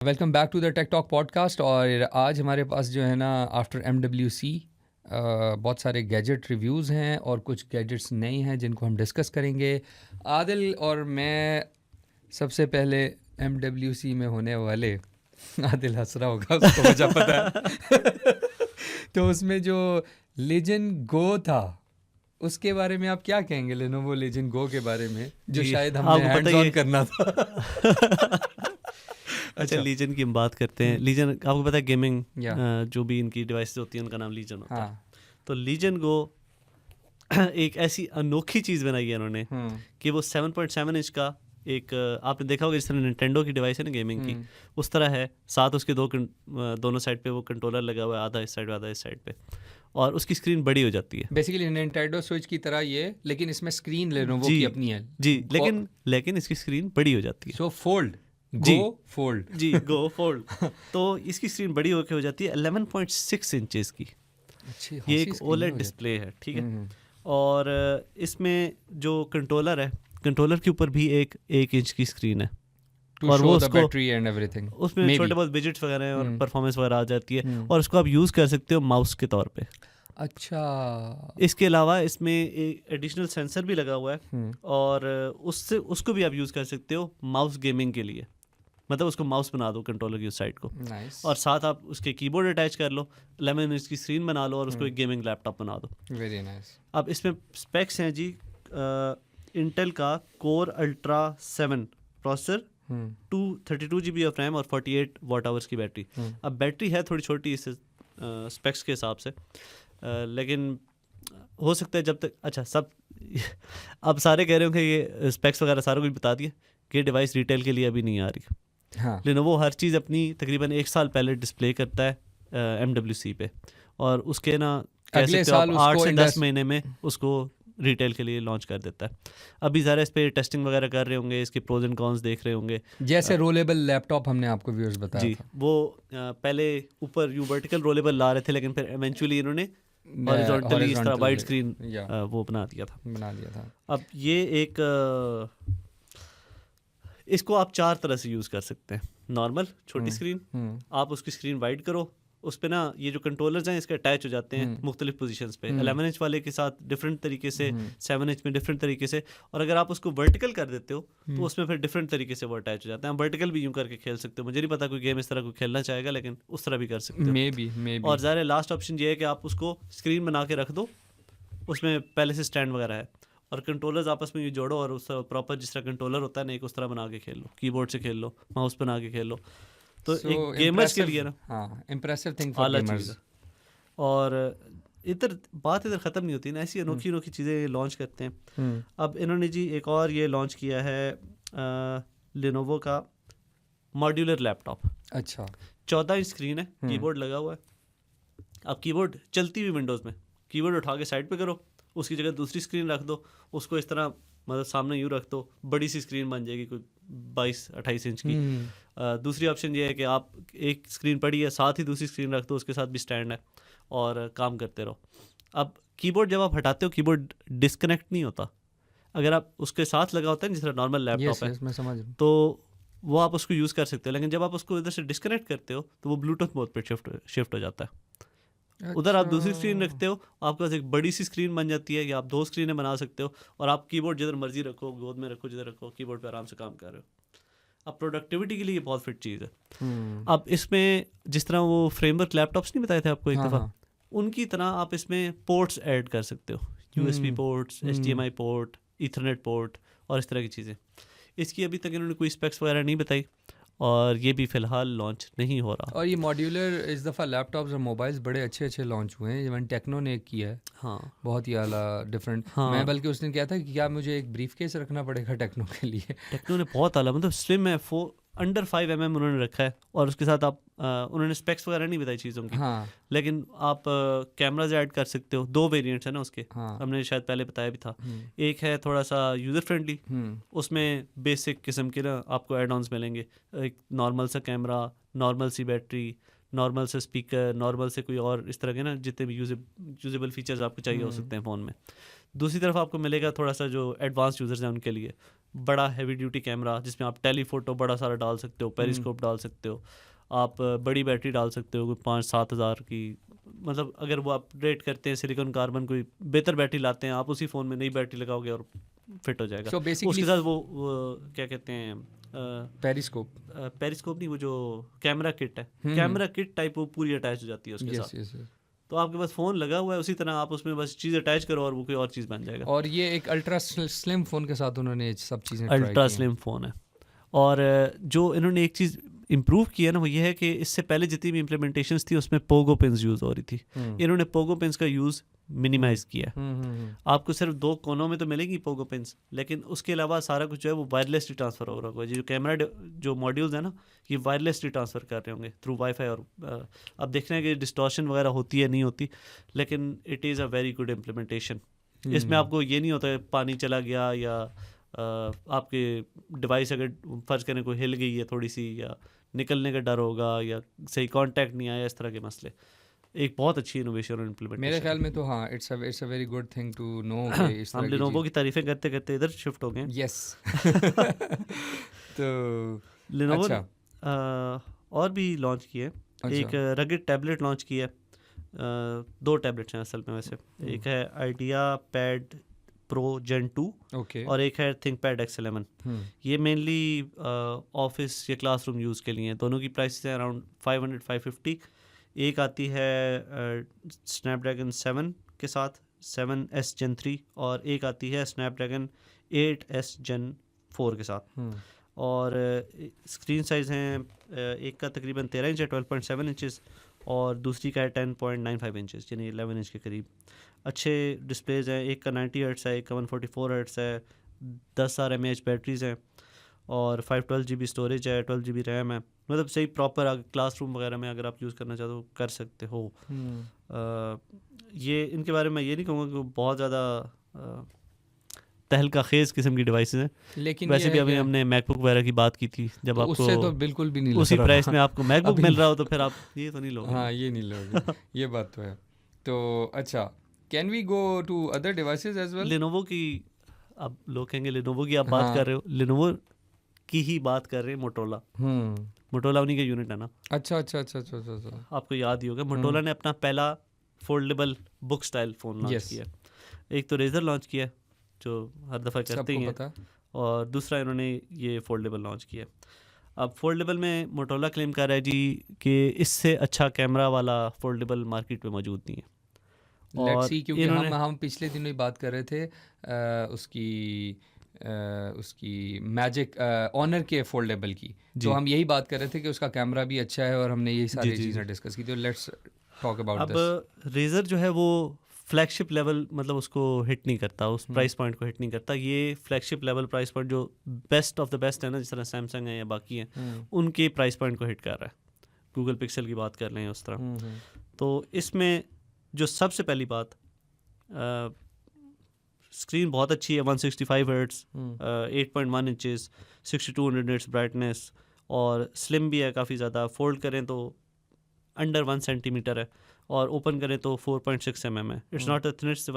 Welcome back to the tech talk podcast. और आज हमारे पास जो है ना आफ्टर MWC बहुत सारे गैजेट रिव्यूज़ हैं और कुछ गैजेट्स नए हैं जिनको हम डिस्कस करेंगे। आदिल और मैं सबसे पहले MWC में होने वाले आदिल हंस रहा होगा, उसको वजह पता है तो उसमें जो लेजेंड गो था उसके बारे में आप क्या कहेंगे? लेनोवो लेजेंड गो के बारे में जो जी, शायद हमने आपको पता हैंड्स ही ऑन है। करना था अच्छा, लीजन की हम बात करते हैं। लीजन आपको पता है गेमिंग या जो भी इनकी डिवाइसेस होती हैं उनका नाम लीजन होता है। हाँ तो लीजन को एक ऐसी अनोखी चीज़ बनाई है उन्होंने कि वो 7.7 इंच का एक आपने देखा होगा जिस तरह निंटेंडो की डिवाइस है ना गेमिंग की, उस तरह है। साथ उसके दोनों साइड पे वो कंट्रोलर लगा हुआ है, आधा इस साइड आधा इस साइड पे, और उसकी स्क्रीन बड़ी हो जाती है बेसिकली निंटेंडो स्विच की तरह ये, लेकिन इसमें स्क्रीन लेनोवो जी की अपनी है। जी। लेकिन इसकी स्क्रीन बड़ी हो जाती है। सो फोल्ड जी गो फोल्ड जी, गो फोल्ड। तो इसकी स्क्रीन बड़ी होकर हो जाती है 11.6 इंचेस की। अच्छी ये खासी एक स्क्रीन ओलेड हो जाती डिस्प्ले है, ठीक है। है। और इसमें जो कंट्रोलर है, कंट्रोलर के ऊपर भी एक 1 इंच की स्क्रीन है। टू और वो शो द उसको बैटरी एंड एवरीथिंग उसमें मे छोटे बी। बहुत विजेट्स वगैरह हैं और हम्म। परफॉर्मेंस वगैरह आ जाती है। और उसको आप यूज़ कर सकते हो माउस के तौर पे। अच्छा। इसके अलावा इसमें एक एडिशनल सेंसर भी लगा हुआ है, और उसको भी आप यूज़ कर सकते हो माउस गेमिंग के लिए। मतलब उसको माउस बना दो कंट्रोलर की उस साइड को, नाइस। और साथ आप उसके कीबोर्ड अटैच कर लो, 11 इंच की स्क्रीन बना लो और उसको एक गेमिंग लैपटॉप बना दो। Very nice. अब इसमें स्पेक्स हैं जी, इंटेल का core ultra 7 processor, 232 GB of RAM और 48 वाट आवर्स की बैटरी। अब बैटरी है थोड़ी छोटी इस स्पेक्स के हिसाब से, लेकिन हो सकता है जब तक अच्छा सब अब सारे कह रहे हो कि ये स्पेक्स वगैरह सारा कुछ बता दिए कि ये डिवाइस रिटेल के लिए अभी नहीं आ रही। हाँ लेनोवो हर चीज़ अपनी तकरीबन 1 साल पहले डिस्प्ले करता है MWC पे, और उसके ना कह अगले सकते हो आप साल 8 उसको से 10 महीने में उसको रिटेल के लिए लॉन्च कर देता है। अभी ज़रा इस पे टेस्टिंग वगैरह कर रहे होंगे, इसके प्रोज एंड कॉन्स देख रहे होंगे। जैसे रोलेबल लैपटॉप हमने आपको व्यूअर्स बताया जी, था, वो पहले ऊपर यू वर्टिकल रोलेबल ला रहे थे, लेकिन फिर इवेंचुअली इन्होंने हॉरिजॉन्टली इस तरह वाइड स्क्रीन या वो बना दिया था। बना दिया था। अब ये एक इसको आप 4 तरह से यूज़ कर सकते हैं। नॉर्मल छोटी स्क्रीन, आप उसकी स्क्रीन वाइड करो, उस पे ना ये जो कंट्रोलर्स हैं इसके अटैच हो जाते हैं मुख्तलिफ पोजीशंस पे। 11 इंच वाले के साथ डिफरेंट तरीके से, 7 इंच में डिफरेंट तरीके से, और अगर आप उसको वर्टिकल कर देते हो तो उसमें फिर डिफरेंट तरीके से वो अटैच हो जाते हैं। वर्टिकल भी यूँ करके खेल सकते हो, मुझे नहीं पता कोई गेम इस तरह कोई खेलना चाहेगा, लेकिन उस तरह भी कर सकते हो। मे बी और ज़ाहिर लास्ट ऑप्शन ये है कि आप उसको स्क्रीन बना के रख दो, उसमें पहले से स्टैंड वगैरह है, और कंट्रोलर्स आपस में ये जोड़ो और उस प्रॉपर जिस तरह कंट्रोलर होता है ना एक, उस तरह बना के खेल लो, कीबोर्ड से खेल लो, माउस बना के खेल लो। तो एक गेमर्स के लिए ना हाँ इम्प्रेसिव थिंग फॉर आला गेमर्स। चीज़ है। और बात इधर ख़त्म नहीं होती ना, ऐसी अनोखी अनोखी चीज़ें लॉन्च करते हैं। अब इन्होंने जी एक और ये लॉन्च किया है लेनोवो का मॉड्यूलर लैपटॉप। अच्छा 14 इंच स्क्रीन है, कीबोर्ड लगा हुआ है। अब कीबोर्ड चलती हुई विंडोज़ में कीबोर्ड उठा के साइड पे करो, उसकी जगह दूसरी स्क्रीन रख दो, उसको इस तरह मतलब सामने यूँ रख दो, बड़ी सी स्क्रीन बन जाएगी कोई 22-28 इंच की। दूसरी ऑप्शन ये है कि आप एक स्क्रीन पड़ी है, साथ ही दूसरी स्क्रीन रख दो, उसके साथ भी स्टैंड है, और काम करते रहो। अब कीबोर्ड जब आप हटाते हो, कीबोर्ड डिस्कनेक्ट नहीं होता। अगर आप उसके साथ लगा होता है जिस तरह नॉर्मल लैपटॉप है, मैं समझ रहा हूँ। तो वो आप उसको यूज़ कर सकते हो, लेकिन जब आप उसको इधर से डिस्कनेक्ट करते हो तो वो ब्लूटूथ मोड पर शिफ्ट हो जाता है। उधर आप दूसरी स्क्रीन रखते हो, आपके पास एक बड़ी सी स्क्रीन बन जाती है, या आप 2 स्क्रीनें बना सकते हो, और आप कीबोर्ड जिधर मर्जी रखो, गोद में रखो, जिधर रखो, कीबोर्ड पे आराम से काम कर रहे हो। अब प्रोडक्टिविटी के लिए ये बहुत फिट चीज़ है। अब इसमें जिस तरह वो फ्रेमवर्क लैपटॉप्स नहीं बताए थे आपको एक दफ़ा, उनकी तरह आप इसमें पोर्ट्स ऐड कर सकते हो, USB ports, HDMI port, Ethernet port, और इस तरह की चीज़ें। इसकी अभी तक इन्होंने कोई स्पेक्स वगैरह नहीं बताई, और ये भी फ़िलहाल लॉन्च नहीं हो रहा। और ये मॉड्यूलर इस दफ़ा लैपटॉप्स और मोबाइल्स बड़े अच्छे अच्छे लॉन्च हुए हैं। इवन टेक्नो ने एक किया है, हाँ बहुत ही आला डिफरेंट। हाँ, मैं बल्कि उसने कहा था कि क्या मुझे एक ब्रीफ केस रखना पड़ेगा टेक्नो के लिए। टेक्नो ने बहुत आला मतलब स्लिम है, अंडर 5 mm उन्होंने रखा है, और उसके साथ आप उन्होंने स्पेक्स वगैरह नहीं बताई चीज़ों की, हाँ लेकिन आप कैमराज ऐड कर सकते हो। 2 वेरिएंट्स है ना उसके, हाँ हमने शायद पहले बताया भी था। एक है थोड़ा सा यूज़र फ्रेंडली, उसमें बेसिक किस्म के ना आपको एड ऑन्स मिलेंगे, एक नॉर्मल सा कैमरा, नॉर्मल सी बैटरी, नॉर्मल से स्पीकर, नॉर्मल से कोई और इस तरह के ना जितने भी यूजेबल फीचर्स आपको चाहिए हो सकते हैं फ़ोन में। दूसरी तरफ आपको मिलेगा थोड़ा सा जो एडवांस यूज़र्स हैं उनके लिए बड़ा हैवी ड्यूटी कैमरा जिसमें आप टेलीफोटो बड़ा सारा डाल सकते हो, पेरिस्कोप डाल सकते हो, आप बड़ी बैटरी डाल सकते हो, कोई 5-7 हज़ार की, मतलब अगर वो अपग्रेड करते हैं सिलिकॉन कार्बन कोई बेहतर बैटरी लाते हैं, आप उसी फ़ोन में नई बैटरी लगाओगे और फिट हो जाएगा। So basically उसके साथ वो क्या कहते हैं पेरिस्कोप। पेरिस्कोप नहीं, वो जो कैमरा किट है, कैमरा किट टाइप वो पूरी अटैच हो जाती है उसके साथ। यस। तो आपके पास फ़ोन लगा हुआ है, उसी तरह आप उसमें बस चीज़ अटैच करो और वो कोई और चीज़ बन जाएगा। और ये एक अल्ट्रा स्लिम फ़ोन के साथ उन्होंने ये सब चीज़ें ट्राई अल्ट्रा की हैं। स्लिम फ़ोन है। और जो इन्होंने एक चीज़ इम्प्रूव किया ना वो ये है कि इससे पहले जितनी भी इम्प्लीमेंटेशंस थी उसमें पोगो पिन्स यूज़ हो रही थी, इन्होंने पोगो पिन्स का यूज़ मिनिमाइज़ किया। आपको सिर्फ 2 कोनों में तो मिलेगी पोगो पिन्स, लेकिन उसके अलावा सारा कुछ जो है वो वायरलेसली ट्रांसफ़र हो रहा होगा। जो कैमरा जो मॉड्यूल्स है ना ये वायरलेसली ट्रांसफ़र कर रहे होंगे थ्रू वाईफाई। और अब देखना है कि डिस्टॉर्शन वगैरह होती है नहीं होती, लेकिन it is a very good implementation. इसमें आपको ये नहीं होता पानी चला गया या आपके डिवाइस अगर फर्ज करें कोई हिल गई है थोड़ी सी या निकलने का डर होगा या सही कांटेक्ट नहीं आया, इस तरह के मसले। एक बहुत अच्छी इनोवेशन और इम्प्लीमेंटेशन मेरे ख्याल में तो हाँ, it's a very good thing to know कि इस हम तरह की लिनोवो की तारीफें करते करते इधर शिफ्ट हो गए। यस। तो लिनोवो अच्छा। और भी लॉन्च किए। अच्छा। एक रगिड टैबलेट लॉन्च किया है। 2 टैबलेट्स हैं असल में वैसे, एक है आइडिया पैड प्रो जेन 2 ओके। और एक है थिंकपैड X11। ये मेनली ऑफिस या क्लासरूम यूज़ के लिए हैं। दोनों की प्राइस है अराउंड 500-550। एक आती है स्नैपड्रैगन 7 के साथ 7S Gen 3 और एक आती है स्नैपड्रैगन 8S Gen 4 के साथ। और स्क्रीन साइज़ हैं एक का तकरीबन 13 इंच है 12.7 इंचेस और दूसरी का है 10.95 इंचेस यानी 11 इंच के करीब। अच्छे डिस्प्लेज हैं, एक का 90 हर्ट्स है, एक का 144 हर्ट्स है, 10,000 mAh बैटरीज हैं और 512 GB स्टोरेज है, 12 GB रैम है। मतलब सही प्रॉपर क्लासरूम वगैरह में अगर आप यूज़ करना चाहते हो कर सकते हो। ये इनके बारे में ये नहीं कहूँगा कि बहुत ज़्यादा तहलका खेज किस्म की डिवाइसेस हैं, लेकिन वैसे भी अभी हमने मैकबुक वगैरह की बात की थी, जब तो आपको उससे तो बिल्कुल भी नहीं उसी लग प्राइस रहा। में आपको मैकबुक मिल रहा हो तो फिर आप ये तो नहीं लोगे। हाँ, ये नहीं लोगे। ये बात तो है। तो अच्छा, can we go to other devices as well? Lenovo की, अब लोग कहेंगे लिनोवो की आप बात हाँ। कर रहे हो, लिनोवो की ही बात कर रहे हैं। मोटोला उन्हीं का यूनिट है ना। अच्छा। आपको याद ही होगा मोटोला ने अपना पहला foldable book style phone launch किया। एक तो रेजर लॉन्च किया जो हर दफ़ा करते ही हैं, और दूसरा इन्होंने ये फोल्डेबल लॉन्च किया। अब फोल्डेबल में मोटोला क्लेम कर रहा है जी कि इससे अच्छा कैमरा वाला फोल्डेबल मार्केट में मौजूद नहीं है। लेट्स सी, क्योंकि हम पिछले दिनों ही बात कर रहे थे उसकी मैजिक ऑनर के फोल्डेबल की, तो हम यही बात कर रहे थे कि उसका कैमरा भी अच्छा है और हमने यही सारी चीज़ें डिस्कस की थी। Let's talk about this. अब रेजर जो है वो फ्लैगशिप लेवल मतलब उसको हिट नहीं करता, उस प्राइस पॉइंट को हिट नहीं करता। ये फ्लैगशिप लेवल प्राइस पॉइंट जो बेस्ट ऑफ द बेस्ट है ना, जिस तरह सैमसंग है या बाकी हैं, उनके प्राइस पॉइंट को हिट कर रहा है। गूगल पिक्सल की बात कर लें उस तरह। तो इसमें जो सबसे पहली बात, स्क्रीन बहुत अच्छी है, 165 हर्ट्स, 8.1 इंचेस, 6200 निट्स ब्राइटनेस और स्लिम भी है काफ़ी ज़्यादा। फोल्ड करें तो अंडर 1 सेंटीमीटर है और ओपन करें तो 4.6 mm है। It's not a thinnest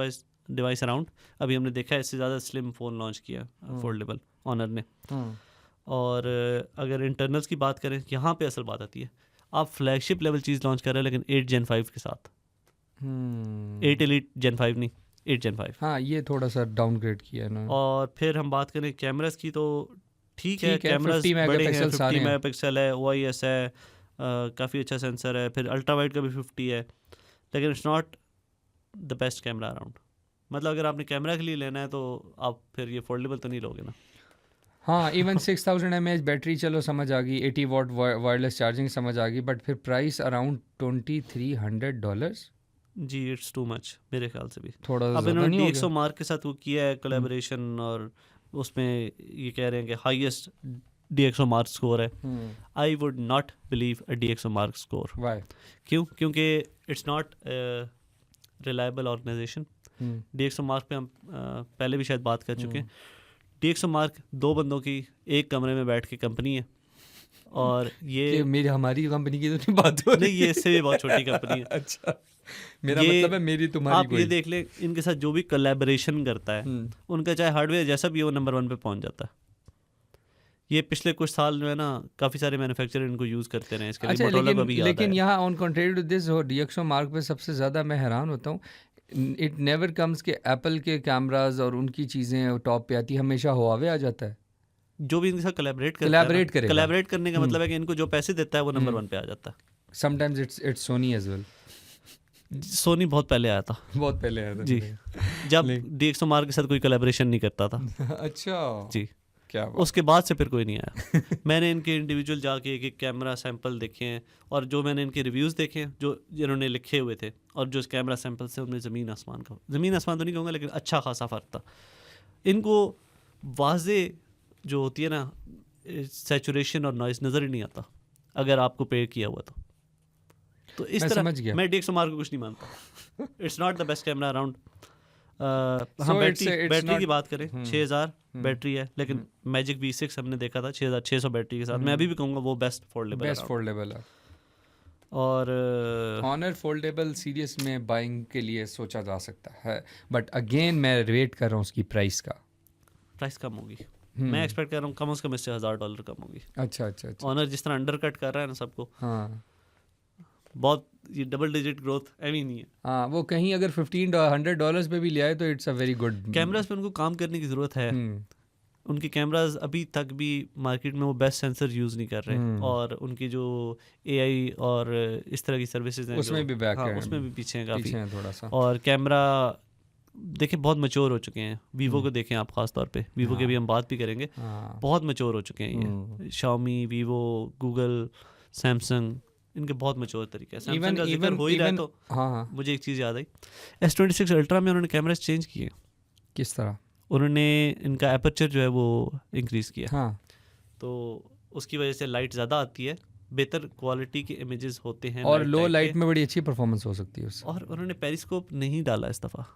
device around. अभी हमने देखा है इससे ज़्यादा स्लिम फ़ोन लॉन्च किया फोल्डेबल ऑनर ने। और अगर इंटरनल्स की बात करें, यहाँ पे असल बात आती है, आप फ्लैगशिप लेवल चीज़ लॉन्च कर रहे हैं लेकिन 8 Gen 5 के साथ। 8 Elite Gen 5 नहीं, 8 Gen 5। हाँ, ये थोड़ा सा डाउनग्रेड किया है ना। और फिर हम बात करें कैमरास की तो ठीक है, कैमरास 50 बड़े हैं, मेगापिक्सल 50 मेगापिक्सल है, OIS है, काफ़ी अच्छा सेंसर है, फिर अल्ट्रा वाइड का भी 50 है, लेकिन it's not the best camera around. मतलब अगर आपने कैमरा के लिए लेना है तो आप फिर ये फोल्डेबल तो नहीं लोगे ना। हाँ, इवन 6000 mAh बैटरी चलो समझ आ गई, 80 वाट वायरलेस चार्जिंग समझ आ गई, बट फिर प्राइस अराउंड $2300 जी, इट्स टू मच मेरे ख्याल से भी थोड़ा अब ज़्यादा इन्होंने नहीं हो DxO मार्क के साथ वो किया है कोलैबोरेशन, और उसमें ये कह रहे हैं कि हाईएस्ट DxO मार्क स्कोर है। I would not believe a DxO mark score. Why? क्योंकि it's not reliable organisation. DxO mark पे हम पहले भी शायद बात कर चुके हैं। DxO मार्क 2 बंदों की एक कमरे में बैठ के कंपनी है और ये कि मेरी हमारी कंपनी की तो नहीं बात हो रही नहीं, ये इससे भी बहुत छोटी कंपनी है। अच्छा, मेरा ये मतलब है मेरी तुम्हारी आप ये कोई। देख लें, इनके साथ जो भी कोलैबोरेशन करता है उनका चाहे हार्डवेयर जैसा भी हो, नंबर 1 पे पहुंच जाता है। ये पिछले कुछ साल जो है ना, काफ़ी सारे मैन्युफैक्चरर इनको यूज़ करते रहे, इसके लिए अच्छा, मोटोरोला को भी याद लेकिन है। यहाँ on contrary to this DxO mark पे सबसे ज़्यादा मैं हैरान होता हूँ, इट नेवर कम्स के एप्पल के कैमराज और उनकी चीज़ें टॉप पे आती, हमेशा हुआवे आ जाता है। जो भी इनके साथ कोलैबोरेट करता है कोलैबोरेट ना, करेगा। कोलैबोरेट करने का मतलब है कि इनको जो पैसे देता है वो नंबर 1 पे आ जाता है। Sometimes it's Sony as well. Sony बहुत पहले आया था बहुत पहले आया था जी, जब DxO मार्क के साथ कोई कोलैबोरेशन नहीं करता था। अच्छा जी, क्या बात। उसके बाद से फिर कोई नहीं आया। मैंने इनके इंडिविजुअल जाके एक एक कैमरा सैंपल देखे हैं, और जो मैंने इनके रिव्यूज़ देखे हैं जो जिन्होंने लिखे हुए थे, और जो कैमरा सैंपल से उनमें ज़मीन आसमान तो नहीं कहूँगा, लेकिन अच्छा खासा फ़र्क था। इनको वाजे जो होती है ना सैचुरेशन और नॉइज़ नज़र ही नहीं आता अगर आपको पे किया हुआ तो इस मैं तरह समझ गया। मैं DxO मार्क को कुछ नहीं मानता। It's not the best camera around. So हम it's बैटरी not- की बात करें, 6000 बैटरी है, लेकिन मैजिक V6 हमने देखा था 6600 बैटरी के साथ। मैं अभी भी कहूंगा वो बेस्ट फोल्डेबल बेस्ट फोल्डेबल है। और ऑनर फोल्डेबल सीरीज में बाइंग के लिए सोचा जा सकता है, बट अगेन मैं वेट कर रहा हूँ उसकी प्राइस का। प्राइस कम होगी, मैं एक्सपेक्ट कर रहा हूँ कम से कम इससे $1000 कम होगी। अच्छा अच्छा अच्छा। ऑनर जिस तरह अंडर कट कर रहा है ना सबको, हाँ बहुत ये डबल डिजिट ग्रोथ एवी नहीं है। हाँ, वो कहीं अगर $1,500 पे भी ले आए तो it's a very good. Cameras पे उनको काम करने की ज़रूरत है। उनके कैमराज अभी तक भी मार्केट में वो बेस्ट सेंसर यूज़ नहीं कर रहे, और उनकी जो AI और इस तरह की सर्विसेज हैं उसमें भी बैक है, उसमें भी पीछे हैं काफ़ी। पीछे हैं थोड़ा सा। और कैमरा देखिए बहुत मैच्योर हो चुके हैं। वीवो को देखें आप, खास तौर पे वीवो के भी हम बात भी करेंगे, बहुत मैच्योर हो चुके हैं ये। Xiaomi, वीवो, गूगल, सैमसंग, इनके बहुत मैच्योर तरीके हैं। सैमसंग का जिक्र हो ही रहा है तो हाँ, मुझे एक चीज़ याद आई, S26 अल्ट्रा में उन्होंने कैमरास चेंज किए। किस तरह? उन्होंने इनका एपर्चर जो है वो इंक्रीज़ किया। हाँ, तो उसकी वजह से लाइट ज़्यादा आती है, बेहतर क्वालिटी के इमेजेस होते हैं, और लो लाइट में बड़ी अच्छी परफॉर्मेंस हो सकती है उससे। और उन्होंने पेरिस्कोप नहीं डाला इस दफ़ा,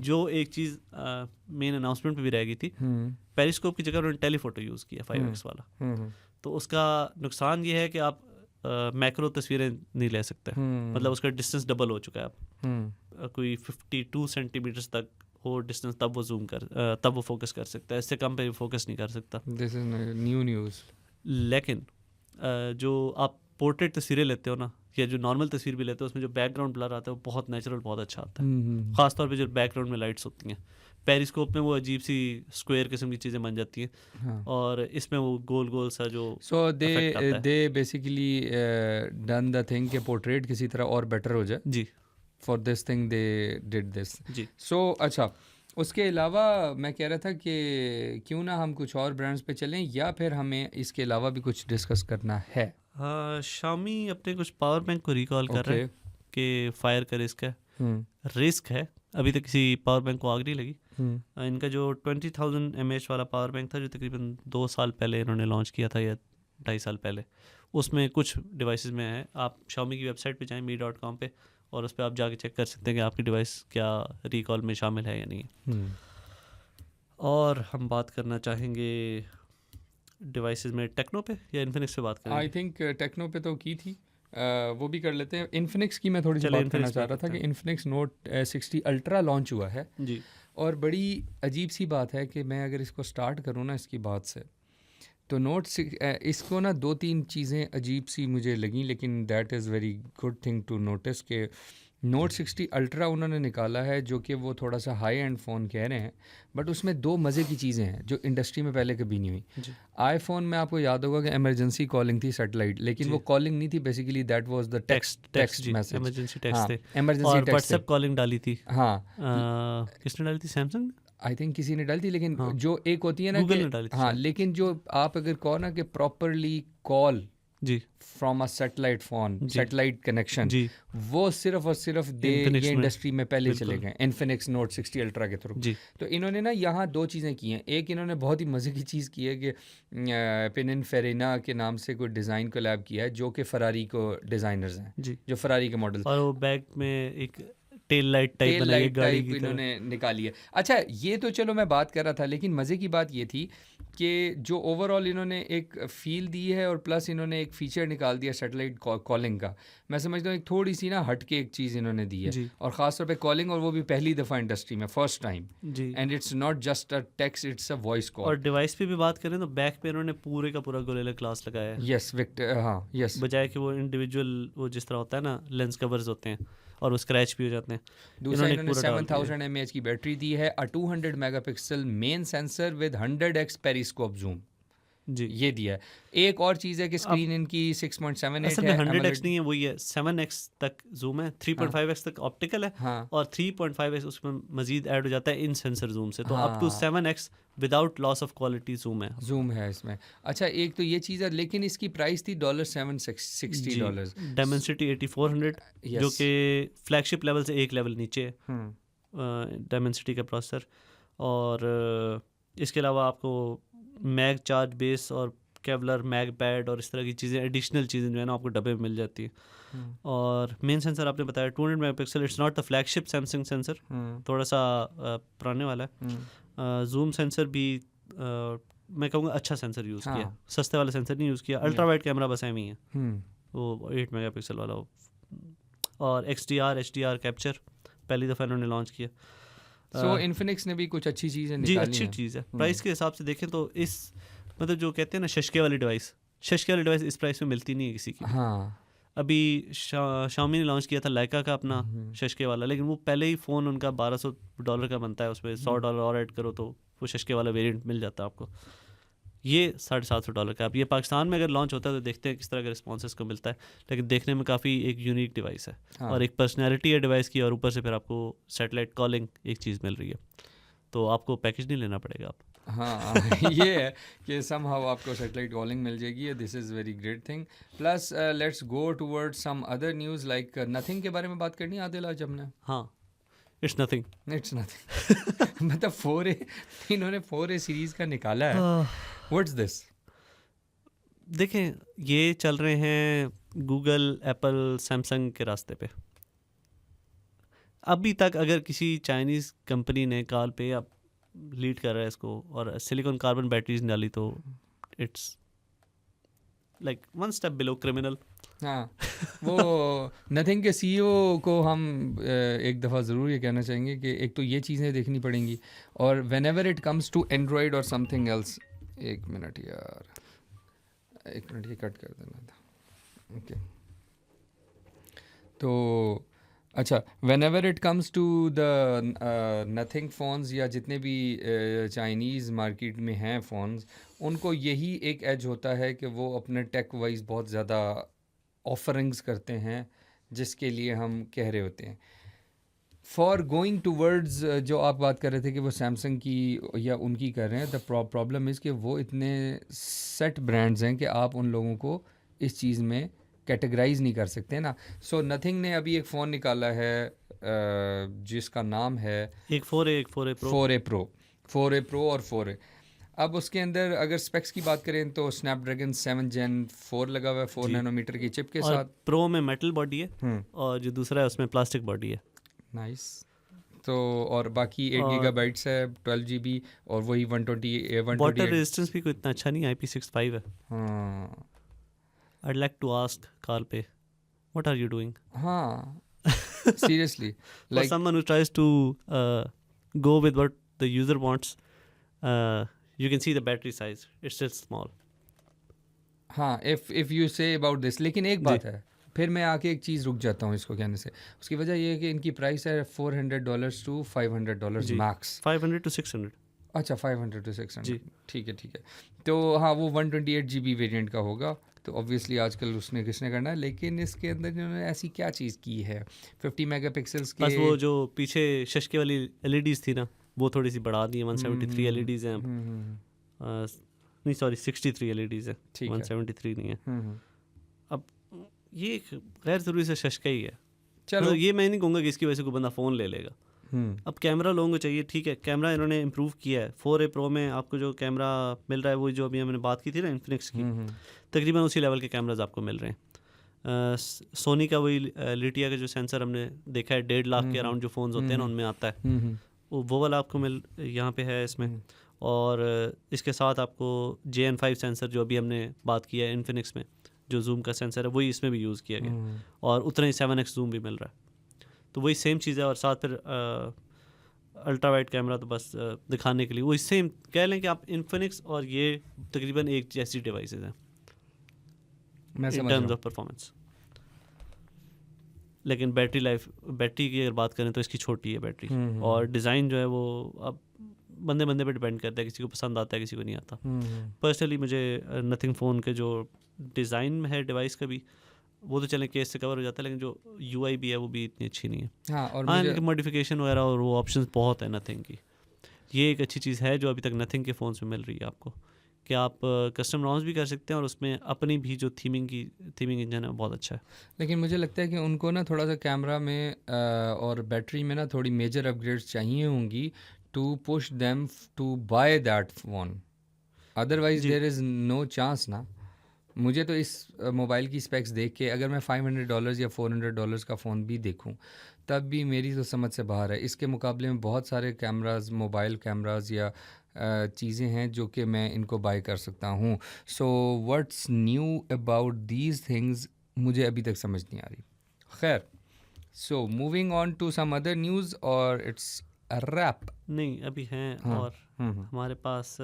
जो एक चीज़ मेन अनाउंसमेंट पे भी रह गई थी। पेरिस्कोप की जगह उन्होंने टेलीफोटो यूज़ किया 5x वाला। तो उसका नुकसान ये है कि आप मैक्रो तस्वीरें नहीं ले सकते, मतलब उसका डिस्टेंस डबल हो चुका है। अब कोई 52 सेंटीमीटर्स तक हो डिस्टेंस, तब वो फोकस कर सकता है, इससे कम पे फोकस नहीं कर सकता। This is new news. लेकिन जो आप पोर्ट्रेट तस्वीरें लेते हो ना, या जो नॉर्मल तस्वीर भी लेते हो, उसमें जो बैकग्राउंड ब्लर आता है वो बहुत नेचुरल, बहुत अच्छा आता है। खासतौर पे जो बैकग्राउंड में लाइट्स होती हैं। पेरिस्कोप में वो अजीब सी स्क्वायर किस्म की चीज़ें बन जाती हैं, हाँ। और इसमें वो गोल गोल सा जो they basically done the thing के पोर्ट्रेट किसी तरह और बेटर हो जाए। जी, for this thing they did this जी। सो अच्छा, उसके अलावा मैं कह रहा था कि क्यों ना हम कुछ और ब्रांड्स पे चलें, या फिर हमें इसके अलावा भी कुछ डिस्कस करना है। हाँ, Xiaomi अपने कुछ पावर बैंक को रिकॉल कर रहे हैं कि फायर का रिस्क है। अभी तक किसी पावर बैंक को आग नहीं लगी। इनका जो 20,000 mAh वाला पावर बैंक था, जो तकरीबन 2 साल पहले इन्होंने लॉन्च किया था, या 2.5 साल पहले, उसमें कुछ डिवाइसेस में है। आप Xiaomi की वेबसाइट पे जाएं mi.com पे, और उस पर आप जाके चेक कर सकते हैं कि आपकी डिवाइस क्या रिकॉल में शामिल है या नहीं। और हम बात करना चाहेंगे डिवाइसेस में टेक्नो पे या इन्फिनिक्स पे बात करें? आई थिंक टेक्नो पे तो की थी, वो भी कर लेते हैं। इन्फिनिक्स की मैं थोड़ी सी बात करना चाह रहा था कि इन्फिनिक्स नोट 60 अल्ट्रा लॉन्च हुआ है जी, और बड़ी अजीब सी बात है कि मैं अगर इसको स्टार्ट करूँ ना इसकी बात से, तो इसको ना 2-3 चीज़ें अजीब सी मुझे लगी, लेकिन that is very good thing to notice के नोट 60 अल्ट्रा उन्होंने निकाला है, जो कि वो थोड़ा सा हाई एंड फ़ोन कह रहे हैं, बट उसमें 2 मज़े की चीज़ें हैं जो इंडस्ट्री में पहले कभी नहीं हुई। आईफोन में आपको याद होगा कि इमरजेंसी कॉलिंग थी सैटेलाइट, लेकिन वो कॉलिंग नहीं थी, basically that was the text message, emergency text थे, इमरजेंसी और टेक्स्ट, व्हाट्सएप कॉलिंग डाली थी। हाँ, किसने डाली थी? सैमसंग, आई थिंक किसी ने डाली थी, लेकिन जो एक होती है ना गूगल ने डाली थी। हाँ, लेकिन जो आप अगर कहो ना कि प्रॉपरली कॉल जी from a satellite phone, satellite connection, जी, वो सिर्फ और सिर्फ ये इंडस्ट्री में पहले चले गए इन्फिनिक्स नोट 60 अल्ट्रा के थ्रू। तो इन्होंने ना यहाँ 2 चीज़ें की हैं। एक, इन्होंने बहुत ही मज़े की चीज़ की है कि पिनिनफेरिना के नाम से कोई डिज़ाइन कोलैब किया है, जो कि फरारी को डिज़ाइनर्स हैं जी, जो फरारी के मॉडल, और वो बैक में एक टेल लाइट टाइप बनाई गाड़ी की इन्होंने निकाली है। अच्छा, ये तो चलो मैं बात कर रहा था, लेकिन मज़े की बात ये थी कि जो ओवरऑल इन्होंने एक फील दी है और प्लस इन्होंने एक फीचर निकाल दिया सैटेलाइट कॉलिंग का, मैं समझता हूँ एक थोड़ी सी ना हट के एक चीज़ इन्होंने दी है, जी और ख़ास तौर पे कॉलिंग, और वो भी पहली दफ़ा इंडस्ट्री में, फर्स्ट टाइम, जी। And it's not just a text, it's a voice और कॉल। डिवाइस पे भी बात करें तो बैक पे इन्होंने पूरे का पूरा गोरिल्ला ग्लास लगाया है, यस विक्टर, हाँ यस। बजाय कि वो इंडिविजुअल वो जिस तरह होता है ना लेंस कवर्स होते हैं और वो स्क्रैच भी हो जाते हैं। दूसरा एक इन्होंने पूरा डाल दिया है। 7000 mAh की बैटरी दी है, a 200 megapixel main sensor with 100x periscope zoom, जी। ये दिया है। एक और चीज़ है कि अब स्क्रीन इनकी 6.78 असल में है 100x AMOLED। नहीं है, वही है 7x तक जूम है, 3.5x तक ऑप्टिकल है, हाँ और 3.5x उसमें मजीद ऐड हो जाता है इन सेंसर जूम से, तो अप टू हाँ 7x without loss of quality zoom है। जूम है इसमें। अच्छा एक तो ये चीज़ है, लेकिन इसकी प्राइस थी जी। $760। डायमेंसिटी 8400 जो यस। कि फ्लैगशिप लेवल से एक लेवल नीचे है डायमेंसिटी का प्रोसेसर। और इसके अलावा आपको मैग चार्ज बेस और केवलर मैग पैड और इस तरह की चीज़ें, एडिशनल चीज़ें जो है ना आपको डब्बे में मिल जाती हैं। और मेन सेंसर आपने बताया 200 megapixel, it's not the flagship Samsung sensor, थोड़ा सा पुराने वाला है। जूम सेंसर भी मैं कहूँगा अच्छा सेंसर यूज़ किया, हाँ। सस्ते वाला सेंसर नहीं यूज़ किया। अल्ट्रा वाइड कैमरा बस एम ही है, हम्म। वो 8 मेगापिक्सल वाला वो। और XDR HDR कैप्चर पहली दफ़ा इन्होंने लॉन्च किया। सो इन्फिनिक्स ने भी कुछ अच्छी चीज़ें जी निकाली अच्छी हैं। चीज़ है। प्राइस के हिसाब से देखें तो इस मतलब जो कहते हैं ना शशके वाली डिवाइस, शशके वाली डिवाइस इस प्राइस में मिलती नहीं है किसी की। हाँ अभी शाओमी ने लॉन्च किया था लाइका का अपना शशके वाला, लेकिन वो पहले ही फ़ोन उनका $1200 का बनता है, उसमें $100 और ऐड करो तो वो शशके वाला वेरिएंट मिल जाता है आपको। ये $750 का। अब ये पाकिस्तान में अगर लॉन्च होता है तो देखते हैं किस तरह के रिस्पॉन्सेस को मिलता है, लेकिन देखने में काफ़ी एक यूनिक डिवाइस है। हाँ। और एक पर्सनैलिटी है डिवाइस की, और ऊपर से फिर आपको सैटेलाइट कॉलिंग एक चीज़ मिल रही है, तो आपको पैकेज नहीं लेना पड़ेगा आप। हाँ ये है कि समहाउ आपको सैटेलाइट कॉलिंग मिल जाएगी, this is very great thing. Plus let's go toward some other news like nothing के बारे में बात करनी है आदिल आज हमने। हाँ, इट्स नथिंग। इट्स नथिंग मतलब 4A, इन्होंने 4A सीरीज़ का निकाला है, व्हाट्स दिस? देखें, ये चल रहे हैं गूगल, एप्पल, सैमसंग के रास्ते पे। अभी तक अगर किसी चाइनीज़ कंपनी ने कॉल पे अब लीड कर रहा है इसको और सिलिकॉन कार्बन बैटरीज डाली, तो it's like one step below criminal. हाँ वो नथिंग के CEO को हम एक दफ़ा ज़रूर ये कहना चाहेंगे कि एक तो ये चीज़ें देखनी पड़ेंगी, और whenever it comes to Android और समथिंग एल्स, एक मिनट यार, एक मिनट ये कट कर देना था। ओके तो अच्छा, whenever it comes to the nothing phones या जितने भी चाइनीज़ मार्केट में हैं फ़ोन्स, उनको यही एक एज होता है कि वो अपने टेक वाइज बहुत ज़्यादा ऑफरिंग्स करते हैं, जिसके लिए हम कह रहे होते हैं फॉर गोइंग टूवर्ड्स, जो आप बात कर रहे थे कि वो सैमसंग की या उनकी कर रहे हैं। द प्रॉब्लम इज़ कि वो इतने सेट ब्रांड्स हैं कि आप उन लोगों को इस चीज़ में कैटेगराइज नहीं कर सकते ना। सो नथिंग ने अभी एक फ़ोन निकाला है जिसका नाम है एक 4A Pro। 4A Pro और 4A। अब उसके अंदर अगर स्पेक्स की बात करें तो स्नैपड्रैगन 7 Gen 4 लगा हुआ है 4 नैनोमीटर की चिप के और साथ। प्रो में मेटल बॉडी है और जो दूसरा है उसमें प्लास्टिक बॉडी है। नाइस। तो और बाकी 8 और गीगाबाइट्स है, 12 GB, और वही 128। वाटर रेजिस्टेंस भी कोई इतना अच्छा नहीं, IP65 है। हाँ I'd like to ask Carl Pei, what are you doing? हाँ seriously For like someone who tries to go with what the user wants, you can see the battery size. It's still small. हाँ if you say about this, लेकिन एक बात है, फिर मैं आके एक चीज़ रुक जाता हूँ इसको कहने से। उसकी वजह ये है कि इनकी प्राइस है $400 to $500 मैक्स। 500 to 600। अच्छा 500 to 600 जी। ठीक है। तो हाँ वो 128 GB वेरिएंट का होगा, तो ऑब्वियसली आजकल उसने किसने करना है, लेकिन इसके अंदर इन्होंने ऐसी क्या चीज़ की है 50 मेगापिक्सल्स के। बस वो जो पीछे शशके वाली LEDs थी ना, वो थोड़ी सी बढ़ा दी है। 173 LEDs हैं। नहीं सॉरी 63 LEDs है, 173 नहीं है। अब ये गैर ज़रूरी से शशका ही है। चलो ये मैं नहीं कहूँगा कि इसकी वजह से कोई बंदा फ़ोन ले लेगा। अब कैमरा लोगों को चाहिए, ठीक है, कैमरा इन्होंने इम्प्रूव किया है। 4A Pro में आपको जो कैमरा मिल रहा है वो जो अभी हमने बात की थी ना इन्फिनिक्स की, तकरीबन उसी लेवल के कैमराज आपको मिल रहे हैं। सोनी का वही लिटिया का जो सेंसर हमने देखा है 1.5 लाख के अराउंड जो फ़ोन्स होते हैं ना उनमें आता है, वो वाला आपको यहाँ पे है इसमें। और इसके साथ आपको JN5 सेंसर जो अभी हमने बात किया है इन्फिनिक्स में, जो जूम का सेंसर है वही इसमें भी यूज़ किया गया, और उतना ही 7x जूम भी मिल रहा है। तो वही सेम चीज़ है, और साथ फिर अल्ट्रा वाइड कैमरा तो बस दिखाने के लिए वही सेम कह लें कि आप इन्फिनिक्स और ये तकरीबन एक जैसी डिवाइसेस हैं इन टर्म्स ऑफ परफॉर्मेंस। लेकिन बैटरी की अगर बात करें तो इसकी छोटी है बैटरी, और डिज़ाइन जो है वो अब बंदे पे डिपेंड करता है, किसी को पसंद आता है किसी को नहीं आता। पर्सनली मुझे नथिंग फ़ोन के जो डिज़ाइन है डिवाइस का भी, वो तो चलें केस से कवर हो जाता है, लेकिन जो UI भी है वो भी इतनी अच्छी नहीं है। हाँ, और मॉडिफिकेशन वगैरह और वो ऑप्शंस बहुत है नथिंग की। ये एक अच्छी चीज़ है जो अभी तक नथिंग के फ़ोन्स में मिल रही है आपको, कि आप कस्टम ROMs भी कर सकते हैं, और उसमें अपनी भी जो थीमिंग इंजन है बहुत अच्छा है। लेकिन मुझे लगता है कि उनको ना थोड़ा सा कैमरा में और बैटरी में ना थोड़ी मेजर अपग्रेड्स चाहिए होंगी to push them to buy that phone, otherwise there is no chance ना। मुझे तो इस मोबाइल की स्पेक्स देख के, अगर मैं $500 या $400 का फ़ोन भी देखूं, तब भी मेरी तो समझ से बाहर है। इसके मुकाबले में बहुत सारे कैमरास, मोबाइल कैमरास या चीज़ें हैं जो कि मैं इनको बाय कर सकता हूँ। So what's new about these things, मुझे अभी तक समझ नहीं आ रही। खैर, so moving on to some other news, और इट्स अ रैप। नहीं अभी हैं, और हमारे पास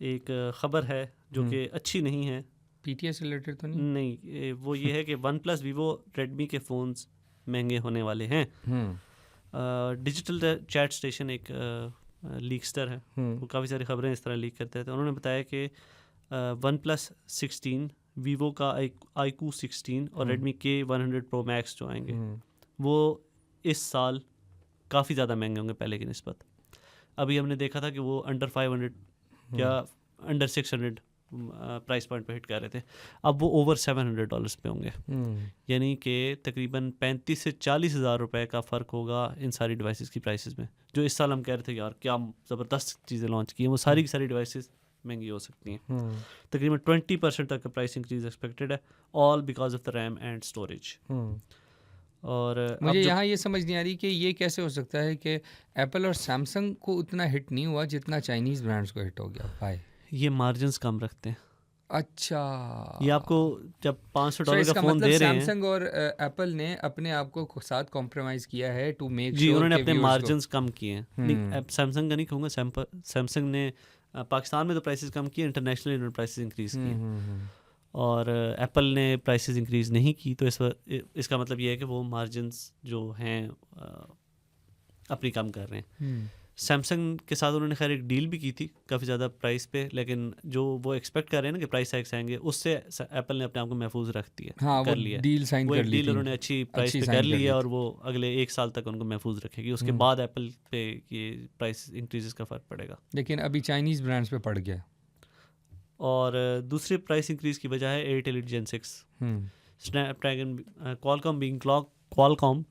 एक ख़बर है जो कि अच्छी नहीं है। PTS रिलेटेड तो नहीं, वो ये है कि OnePlus, Vivo, Redmi के फ़ोन्स महंगे होने वाले हैं। डिजिटल चैट स्टेशन एक लीकस्टर है, वो काफ़ी सारी खबरें इस तरह लीक करते हैं। तो उन्होंने बताया कि OnePlus 16, Vivo का iQOO 16 और Redmi K100 Pro Max जो आएंगे, वो इस साल काफ़ी ज़्यादा महंगे होंगे पहले की निस्बत। अभी हमने देखा था कि वो अंडर 500 या अंडर 600 प्राइस पॉइंट पे हिट कर रहे थे, अब वो ओवर $700 पे होंगे। यानी कि तकरीबन 35 से 40 हज़ार रुपये का फ़र्क होगा इन सारी डिवाइसेस की प्राइसेस में। जो इस साल हम कह रहे थे यार क्या ज़बरदस्त चीज़ें लॉन्च की हैं, वो सारी की सारी डिवाइसेस महंगी हो सकती हैं। तकरीबन 20% तक का प्राइस इंक्रीज एक्सपेक्टेड है, all because of the RAM and storage. और मुझे यहाँ ये समझ नहीं आ रही कि ये कैसे हो सकता है कि एप्पल और सैमसंग को उतना हिट नहीं हुआ जितना चाइनीज़ ब्रांड्स को हिट हो गया भाई। ये मार्जिन्स कम रखते हैं। अच्छा, ये आपको जब $500 का फ़ोन मतलब दे रहे हैं, सैमसंग और एप्पल ने अपने आप को साथ कॉम्प्रोमाइज़ किया है टू मेक जी, श्योर उन्होंने कि अपने व्यूअर्स मार्जिन्स कम किए हैं। नहीं, सैमसंग का नहीं कहूँगा, सैमसंग ने पाकिस्तान में तो प्राइसेस कम किए, इंटरनेशनली उन्होंने प्राइसेस इंक्रीज़ किए, और एप्पल ने प्राइसेस इंक्रीज़ नहीं की। तो इसका मतलब ये है कि वो मार्जिन्स जो हैं अपनी कम कर रहे हैं। सैमसंग के साथ उन्होंने खैर एक डील भी की थी काफ़ी ज़्यादा प्राइस पे, लेकिन जो वो एक्सपेक्ट कर रहे हैं ना कि प्राइस हाइक्स आएंगे, उससे एप्पल ने अपने आप को महफूज रख दिया, हाँ, कर लिया, डील साइन वो कर एक ली डील थी, उन्होंने अच्छी प्राइस पे कर ली है, और वो अगले 1 साल तक उनको महफूज रखेगी। उसके बाद एप्पल पे ये प्राइस इंक्रीजेस का फ़र्क पड़ेगा। लेकिन अभी चाइनीज़ ब्रांड्स पे पड़ गया। और दूसरी प्राइस इंक्रीज़ की वजह है 8 Elite Gen 6, स्नैपड्रैगन, क्वालकॉम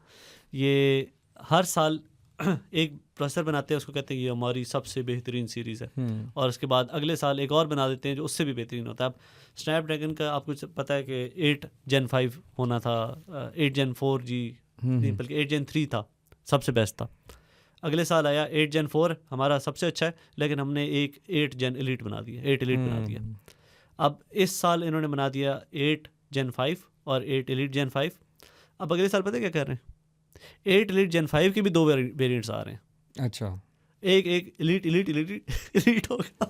ये हर साल एक प्रोसेसर बनाते हैं, उसको कहते हैं ये हमारी सबसे बेहतरीन सीरीज़ है, और उसके बाद अगले साल एक और बना देते हैं जो उससे भी बेहतरीन होता है। अब स्नैपड्रैगन का आपको पता है कि 8 Gen 5 होना था, 8 Gen 4G नहीं बल्कि 8 Gen 3 था, सबसे बेस्ट था। अगले साल आया 8 Gen 4 हमारा सबसे अच्छा है, लेकिन हमने एक 8 Gen Elite बना दिया, 8 Elite बना दिया। अब इस साल इन्होंने बना दिया 8 Gen 5 और 8 Elite Gen 5। अब अगले साल पता है क्या कर रहे हैं, 8 Elite Gen 5 के भी 2 वेरिएंट्स आ रहे हैं। अच्छा, एक Elite होगा,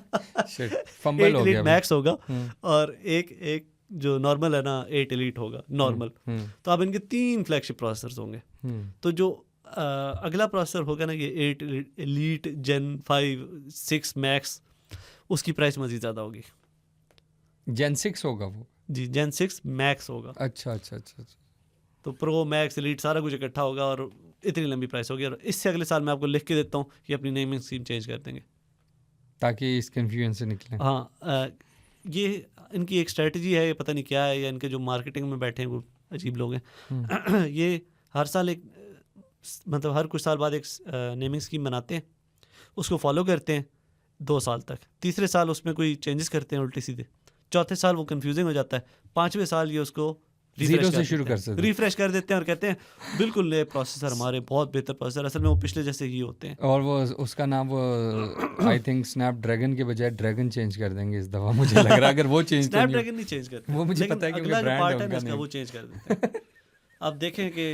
फंबल हो गया, मैक्स होगा, और एक जो नॉर्मल है ना 8 Elite होगा नॉर्मल। तो अब इनके 3 फ्लैगशिप प्रोसेसर्स होंगे। तो जो अगला प्रोसेसर होगा ना ये 8 Elite Gen 5 6 Max, उसकी प्राइस मज़ीद ज़्यादा होगी। Gen 6 होगा वो? जी, Gen 6 Max होगा। अच्छा। तो प्रो मैक्स Elite सारा कुछ इकट्ठा होगा, और इतनी लंबी प्राइस होगी। और इससे अगले साल मैं आपको लिख के देता हूँ कि अपनी नेमिंग स्कीम चेंज कर देंगे ताकि इस कन्फ्यूजन से निकलें। हाँ, ये इनकी एक स्ट्रेटजी है, ये पता नहीं क्या है, या इनके जो मार्केटिंग में बैठे हैं वो अजीब लोग हैं। ये हर साल एक मतलब हर कुछ साल बाद एक नेमिंग स्कीम बनाते हैं, उसको फॉलो करते हैं 2 साल तक, तीसरे साल उसमें कोई चेंजेस करते हैं उल्टे सीधे, चौथे साल वो कंफ्यूजिंग हो जाता है, 5वें साल ये उसको जीरो से शुरू कर सकते हैं। रिफ्रेश कर देते हैं और कहते हैं बिल्कुल नए प्रोसेसर हमारे, बहुत बेहतर प्रोसेसर, असल में वो पिछले जैसे ही होते हैं। और वो उसका नाम वो आई थिंक स्नैपड्रैगन के बजाय ड्रैगन चेंज कर देंगे इस दफा, मुझे लग रहा है अगर वो चेंज स्नैपड्रैगन नहीं चेंज करते, वो मुझे पता है क्योंकि अगला जो ब्रांड पार्ट है है ना उनका इसका वो चेंज कर देते हैं। अब देखें कि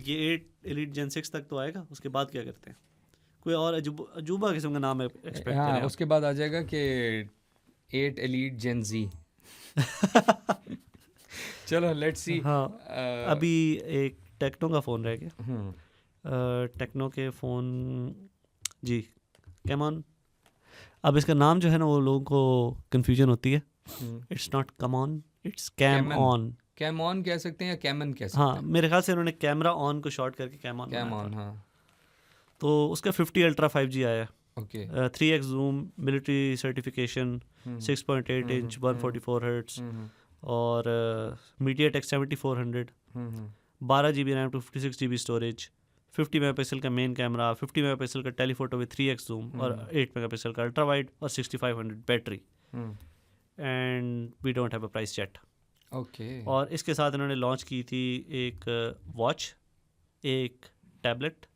ये 8 एलीट जेन 6 तक तो आएगा, उसके बाद क्या करते हैं? कोई और अजूबा किस्म का नाम एक्सपेक्ट हाँ, करें? उसके बाद आ जाएगा कि 8 एलीट जेन जी। चलो लेट्स सी। हाँ, अभी एक टेक्नो का फ़ोन रह गया। टेक्नो के फ़ोन जी, कैमॉन। अब इसका नाम जो है ना वो लोगों को कन्फ्यूजन होती है। It's not come on, it's cam on. Cam on कह सकते हैं या कैमन कह सकते हाँ, हैं? मेरे ख्याल से उन्होंने कैमरा ऑन को शॉर्ट करके कैम ऑन कैम बनाया ऑन, था। हाँ तो उसका 50 अल्ट्रा 5G आया है, okay. 3x zoom, military certification, 6.8 inch, 144 hertz, और MediaTek 7400, 12 GB RAM, 256 GB storage, 50 megapixel का मेन कैमरा, 50 मेगापिक्सल का टेलीफोटो विद 3x जूम, और 8 मेगापिक्सल का अल्ट्रा वाइड, और 6500 battery, and we don't have a price yet. Okay. और इसके साथ इन्होंने लॉन्च की थी एक वॉच, एक टैबलेट,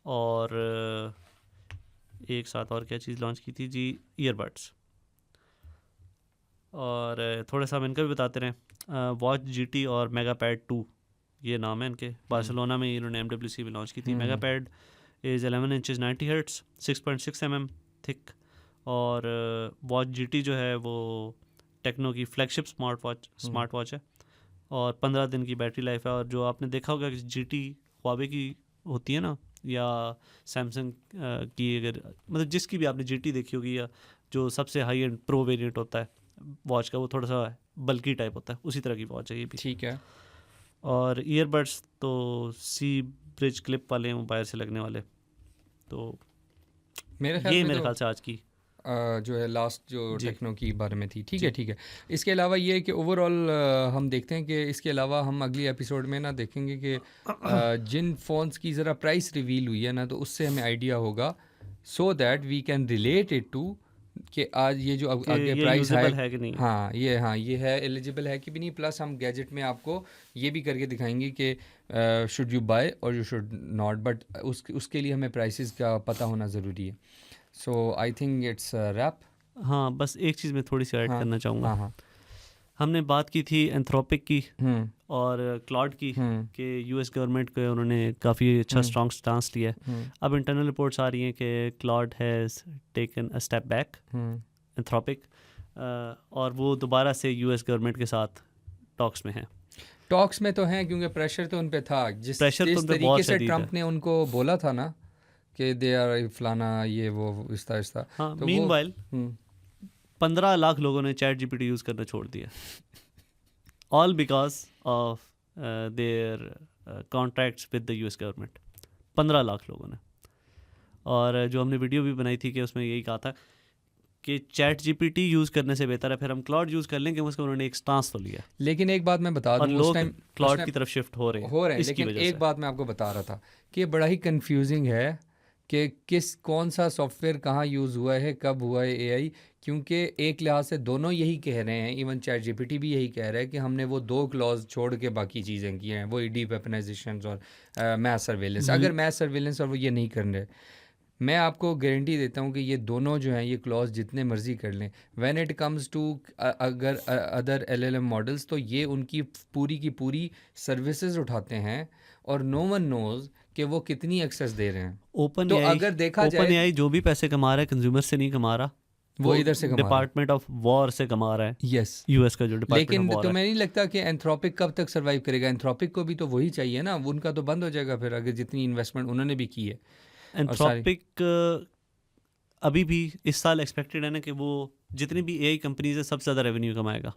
और एक साथ और क्या चीज़ लॉन्च की थी जी, ईयरबड्स। और थोड़ा सा हम इनका भी बताते रहें। वॉच GT और मेगापैड 2 ये नाम है इनके। बार्सिलोना में इन्होंने MWC में लॉन्च की थी। MegaPad is 11 inches 90 hertz, 6.6 mm thick. और वॉच GT जो है वो टेक्नो की फ्लैगशिप स्मार्ट वॉच है, और 15 दिन की बैटरी लाइफ है। और जो आपने देखा होगा कि GT Huawei की होती है ना, या सैमसंग की, अगर मतलब जिसकी भी आपने GT देखी होगी, या जो सबसे हाई एंड प्रो वेरिएंट होता है वॉच का, वो थोड़ा सा बल्की टाइप होता है, उसी तरह की वॉच है ये भी। ठीक है। और ईयरबड्स तो सी ब्रिज क्लिप वाले हैं, वो बाहर से लगने वाले। तो मेरे ख्याल ये में मेरे तो ख्याल से आज की जो है लास्ट जो जी। टेक्नो की बारे में थी। ठीक जी। है, ठीक है। इसके अलावा ये है कि ओवरऑल हम देखते हैं कि इसके अलावा हम अगली एपिसोड में ना देखेंगे कि जिन फ़ोन्स की ज़रा प्राइस रिवील हुई है ना, तो उससे हमें आइडिया होगा, so that we can relate it to कि आज ये जो कि आगे ये प्राइस यूजेबल है कि नहीं। हाँ ये है एलिजिबल है कि भी नहीं। प्लस हम गैजेट में आपको ये भी करके दिखाएंगे कि शुड यू बाय और यू शुड नॉट, बट उसके लिए हमें प्राइसेस का पता होना ज़रूरी है। सो आई थिंक इट्स रैप। हाँ, बस एक चीज़ मैं थोड़ी सी ऐड हाँ, करना चाहूँगा। हाँ। हमने बात की थी एंथ्रोपिक की हम्म। और क्लाउड की, हम्म। कि यूएस गवर्नमेंट के उन्होंने काफ़ी अच्छा स्ट्रॉन्ग स्टांस लिया है। हम्म। अब इंटरनल रिपोर्ट्स आ रही हैं कि cloud has taken a step back, Anthropic, और वो दोबारा से यूएस गवर्नमेंट के साथ टॉक्स में है। टॉक्स में तो हैं क्योंकि प्रेशर तो उन पे था, जिस तरीके से ट्रंप ने उनको बोला था ना कि दे आर फलाना ये वो इस्ता। हाँ, तो मीनवाइल 15 लाख लोगों ने चैट GPT यूज़ करना छोड़ दिया, all because of their contracts with the US government. 15 lakh लोगों ने। और जो हमने वीडियो भी बनाई थी कि उसमें यही कहा था कि चैट GPT यूज़ करने से बेहतर है फिर हम क्लाउड यूज़ कर लेंगे। उसका उन्होंने एक स्टांस तो लिया, लेकिन एक बात मैं बता दूं, और लोग उस टाइम क्लाउड की तरफ शिफ्ट हो रहे हैं इसकी लेकिन वजह एक से। बात मैं आपको बता रहा था कि बड़ा ही कंफ्यूजिंग है कि कौन सा सॉफ्टवेयर कहाँ यूज़ हुआ है, कब हुआ है AI, क्योंकि एक लिहाज से दोनों यही कह रहे हैं, इवन चैट GPT भी यही कह रहा है कि हमने वो 2 क्लॉज छोड़ के बाकी चीज़ें की हैं, वो डीप वेपनाइजेशन और मैस सर्वेलेंस। अगर मैस सर्वेलेंस और वो ये नहीं कर रहे, मैं आपको गारंटी देता हूँ कि ये दोनों जो हैं ये क्लॉज जितने मर्जी कर लें, व्हेन इट कम्स टू अगर अदर LLM मॉडल्स, तो ये उनकी पूरी की पूरी सर्विसेज उठाते हैं और नो वन नोज कि वो कितनी एक्सेस दे रहे हैं। ओपन तो अगर देखा जाए, AI जो भी पैसे कमा रहा है कंज्यूमर से नहीं कमा रहा, वो इधर से कमा रहा है, डिपार्टमेंट ऑफ वॉर से कमा रहा है। यस, यूएस का जो डिपार्टमेंट लेकिन ऑफ वॉर तुम्हें नहीं लगता कि एंथ्रोपिक कब तक सर्वाइव करेगा? एंथ्रोपिक को भी तो वही चाहिए ना, उनका तो बंद हो जाएगा फिर, अगर जितनी इन्वेस्टमेंट उन्होंने भी की है। एंथ्रोपिक अभी भी इस साल एक्सपेक्टेड है ना कि वो जितनी भी AI कंपनीज है सबसे ज़्यादा रेवेन्यू कमाएगा।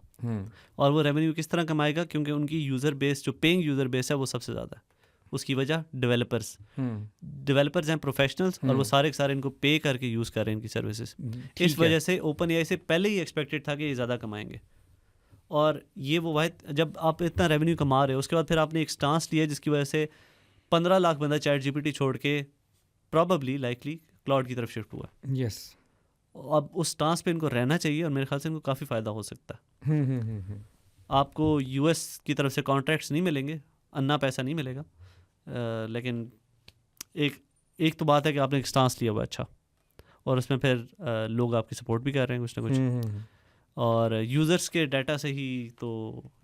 और वो रेवेन्यू किस तरह कमाएगा? क्योंकि उनकी यूज़र बेस, जो पेइंग यूज़र बेस है, वो सबसे ज़्यादा है। उसकी वजह डेवलपर्स हैं, प्रोफेशनल्स, और वो सारे के सारे इनको पे करके यूज़ कर रहे हैं इनकी सर्विसेज। इस वजह से ओपन AI से पहले ही एक्सपेक्टेड था कि ये ज़्यादा कमाएंगे। और ये वो वाहिद, जब आप इतना रेवेन्यू कमा रहे हो, उसके बाद फिर आपने एक स्टांस लिया जिसकी वजह से 15 लाख बंदा चैट GPT छोड़ के प्रॉबली लाइकली क्लाउड की तरफ शिफ्ट हुआ। यस, अब उस स्टांस पे इनको रहना चाहिए और मेरे ख्याल से इनको काफ़ी फ़ायदा हो सकता है। आपको यूएस की तरफ से कॉन्ट्रैक्ट्स नहीं मिलेंगे, अन्ना पैसा नहीं मिलेगा, लेकिन एक तो बात है कि आपने एक स्टांस लिया हुआ अच्छा, और उसमें फिर लोग आपकी सपोर्ट भी कर रहे हैं कुछ ना कुछ, और यूज़र्स के डाटा से ही तो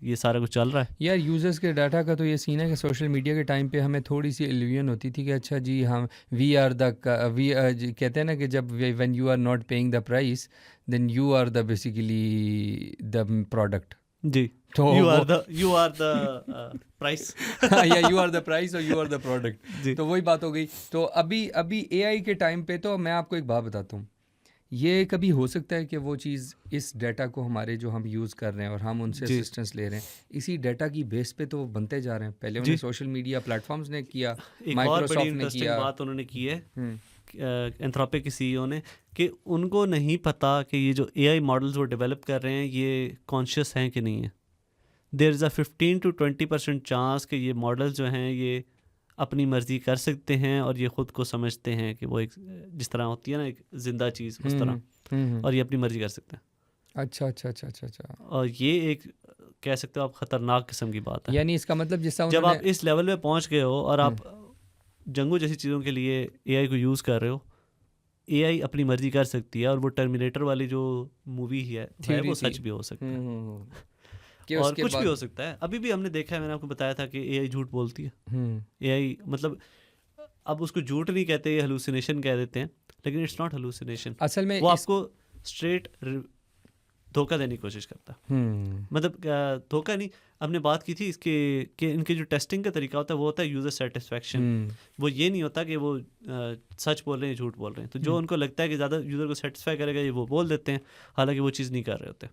ये सारा कुछ चल रहा है। यार यूज़र्स के डाटा का तो ये सीन है कि सोशल मीडिया के टाइम पे हमें थोड़ी सी इल्यूजन होती थी कि अच्छा जी हम वी आर द कहते हैं ना कि जब when you are not paying the price then you are the basically the product. जी, तो यू आर द प्राइस या यू आर द प्राइस और यू आर द प्रोडक्ट। जी। तो वही बात हो गई। तो अभी एआई के टाइम पे तो मैं आपको एक बात बताता हूँ, ये कभी हो सकता है कि वो चीज़ इस डाटा को हमारे जो हम यूज़ कर रहे हैं और हम उनसे जी। असिस्टेंस ले रहे हैं, इसी डाटा की बेस पे तो वो बनते जा रहे हैं। पहले उन्हें सोशल मीडिया प्लेटफॉर्म्स ने किया, एक और बड़ी माइक्रोसॉफ्ट ने इंटरेस्टिंग किया। बात उन्होंने की है एंथ्रोपिक के सीईओ ने, कि उनको नहीं पता कि ये जो एआई मॉडल्स वो डेवलप कर रहे हैं ये कॉन्शियस हैं कि नहीं है। There is a 15 to 20% chance कि ये मॉडल्स जो हैं ये अपनी मर्ज़ी कर सकते हैं और ये ख़ुद को समझते हैं कि वो एक जिस तरह होती है ना एक ज़िंदा चीज़ उस तरह, और ये अपनी मर्ज़ी कर सकते हैं। अच्छा अच्छा अच्छा अच्छा अच्छा। और ये एक कह सकते हो आप ख़तरनाक किस्म की बात है। यानी इसका मतलब जिस तरह जब आप इस लेवल पे पहुंच गए हो और आप जंगों जैसी चीज़ों के लिए एआई को यूज़ कर रहे हो, एआई अपनी मर्ज़ी कर सकती है, और वो टर्मिनेटर वाली जो मूवी है वो सच भी हो सकता है और कुछ भी हो सकता है। अभी भी हमने देखा है, मैंने आपको बताया था कि एआई झूठ बोलती है। एआई मतलब अब उसको झूठ नहीं कहते, ये हेलुसिनेशन कह देते हैं, लेकिन इट्स नॉट हेलुसिनेशन। असल में वो आपको स्ट्रेट धोखा देने की कोशिश करता है। मतलब धोखा नहीं, हमने बात की थी इसके कि इनके जो टेस्टिंग का तरीका होता है वो होता है यूज़र सेटिस्फेक्शन। वो ये नहीं होता कि वो सच बोल रहे हैं झूठ बोल रहे हैं। तो जो उनको लगता है कि ज़्यादा यूज़र को सेटिस्फाई करेगा ये वो बोल देते हैं, हालांकि वो चीज़ नहीं कर रहे होते,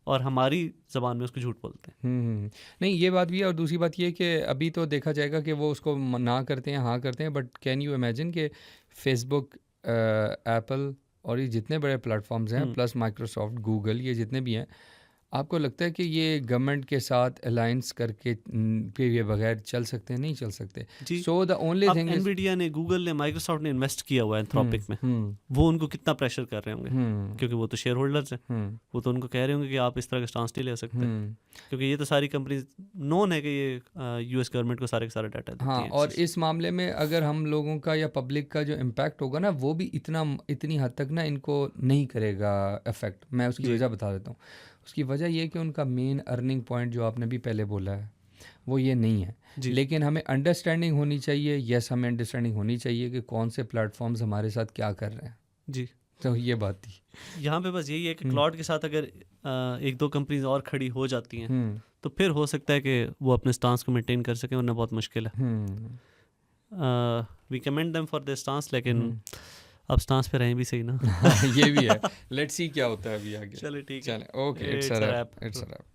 और हमारी ज़बान में उसको झूठ बोलते हैं। नहीं ये बात भी है, और दूसरी बात ये है कि अभी तो देखा जाएगा कि वो उसको ना करते हैं हाँ करते हैं, बट कैन यू इमेजिन कि फेसबुक, एप्पल और ये जितने बड़े प्लेटफॉर्म्स हैं प्लस माइक्रोसॉफ्ट, गूगल, ये जितने भी हैं, आपको लगता है कि ये गवर्नमेंट के साथ अलायंस करके के ये बगैर चल सकते हैं? नहीं चल सकते। So the only thing is Nvidia ने, गूगल ने, माइक्रोसॉफ्ट ने इन्वेस्ट किया हुआ है एंथ्रोपिक में, वो उनको कितना प्रेशर कर रहे होंगे, क्योंकि वो तो शेयर होल्डर्स हैं, वो तो उनको कह रहे होंगे कि आप इस तरह का स्टांस नहीं ले सकते, क्योंकि ये तो सारी कंपनीज नोन है कि ये यूएस गवर्नमेंट को सारे के सारे डाटा देती हैं। और इस मामले में अगर हम लोगों का या पब्लिक का जो इम्पैक्ट होगा ना, वो भी इतनी हद तक ना इनको नहीं करेगा इफेक्ट। मैं उसकी वजह बता देता हूँ। उसकी वजह ये कि उनका मेन अर्निंग पॉइंट जो आपने भी पहले बोला है वो ये नहीं है, लेकिन हमें अंडरस्टैंडिंग होनी चाहिए। यस, हमें अंडरस्टैंडिंग होनी चाहिए कि कौन से प्लेटफॉर्म्स हमारे साथ क्या कर रहे हैं। जी, तो ये बात थी यहाँ पे। बस यही है कि क्लाउड के साथ अगर एक दो कंपनीज और खड़ी हो जाती हैं तो फिर हो सकता है कि वो अपने स्टांस को मेंटेन कर सकें, वरना बहुत मुश्किल है। We commend them for their stance, लेकिन अब स्टांस पे रहें भी सही ना। ये भी है। लेट्स सी क्या होता है अभी आगे। चले ठीक है, चले, ओके, इट्स अ रैप।